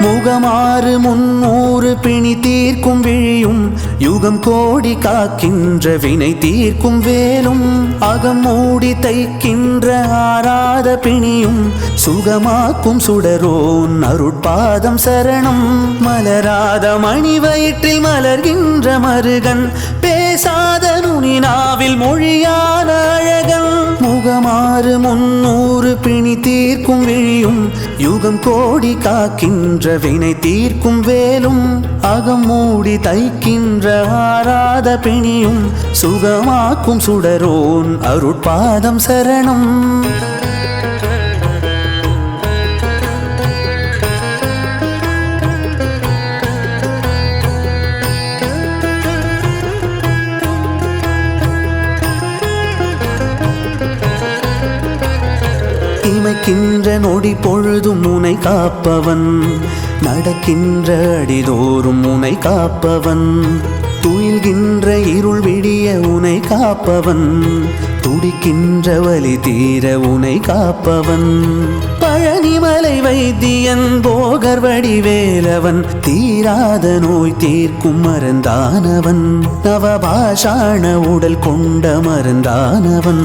முகமாறு 300 பிணி தீர்க்கும் விழியும் யுகம் கோடி காக்கின்ற வினை தீர்க்கும் வேலும் அகம் மூடி தைக்கின்ற ஆராத பிணியும் சுகமாக்கும் சுடரோன் அருட்பாதம் சரணம். மலராத மணி வயிற்றில் மலர்கின்ற மருகன் பேசாத நுனினாவில் மொழியான அழகன். முகமாறு 300 பிணி தீர்க்கும் விழியும் யுகம் கோடி காக்கின்ற வினை தீர்க்கும் வேலும் அகம் மூடி தைக்கின்ற ஆராத பிணியும் சுகமாக்கும் சுடரோன் அருட்பாதம் சரணம். இமைக்கின்ற நொடி பொழுதும் உனை காப்பவன், நடக்கின்ற அடிதோறும் உனை காப்பவன், துயில்கின்ற இருள் விடிய உனை காப்பவன், துடிக்கின்ற வலி தீர உனை காப்பவன். பழனிமலை வைத்தியன் போகர் வடிவேலவன், தீராத நோய் தீர்க்கும் மருந்தானவன், நவபாஷாண உடல் கொண்ட மருந்தானவன்.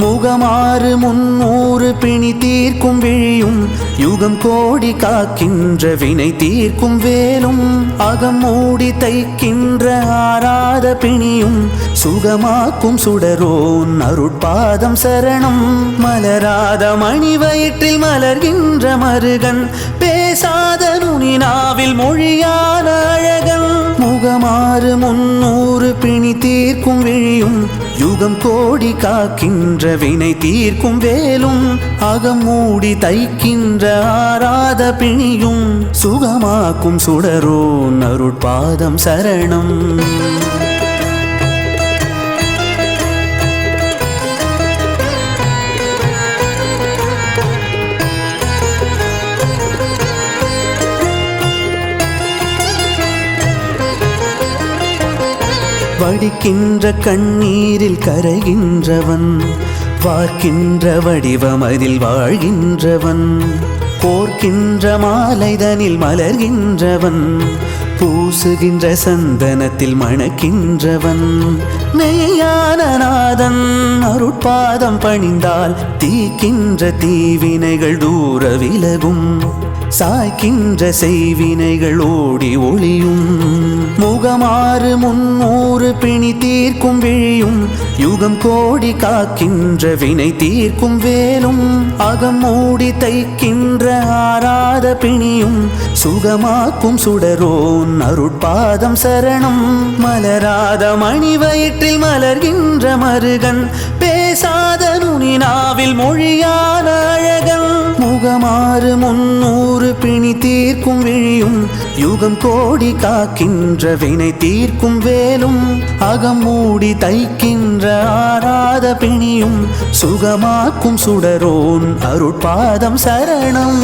முகமாறு 300 பிணி தீர்க்கும் விழியும் யுகம் கோடி காக்கின்ற வினை தீர்க்கும் வேலும் அகம் மூடி தைக்கின்ற ஆராத பிணியும் சுகமாக்கும் சுடரோன் அருட்பாதம் சரணம். மலராத மணி வயிற்றில் மலர்கின்ற மருகன் பேசாத நுனினாவில் மொழியான அழகன். முகமாறு 300 பிணி தீர்க்கும் விழியும் யுகம் கோடி காக்கின்ற வினை தீர்க்கும் வேலும் அகம் மூடி தைக்கின்ற ஆராத பிணியும் சுகமாக்கும் சுடரோன் அருட்பாதம் சரணம். வடிக்கின்ற கண்ணீரில் கரைகின்றவன், பார்க்கின்ற வடிவம் அதில் வாழ்கின்றவன், போர்க்கின்ற மாலைதனில் மலர்கின்றவன், பூசுகின்ற சந்தனத்தில் மணக்கின்றவன். மெய்யான நாதன் அருட்பாதம் பணிந்தால் தீக்கின்ற தீவினைகள் தூர விலகும், சாய்க்கின்ற செய்வினைகள் ஓடி ஒளியும். முகமாறு 300 பிணி தீர்க்கும் விழியும் யுகம் கோடி காக்கின்ற வினை தீர்க்கும் வேலும் அகம் மூடி தைக்கின்ற ஆராத பிணியும் சுகமாக்கும் சுடரோன் அருட்பாதம் சரணம். மலராத மணி வயிற்றில் மலர்கின்ற மருகன் பேசாத நுனினாவில் மொழியான அழகன். முகமாறு 300 பிணி தீர்க்கும் விழியும் யுகம் கோடி காக்கின்ற வினை தீர்க்கும் வேலும் அகம் மூடி தைக்கின்ற ஆராத பிணியும் சுகமாக்கும் சுடரோன் அருட்பாதம் சரணம்.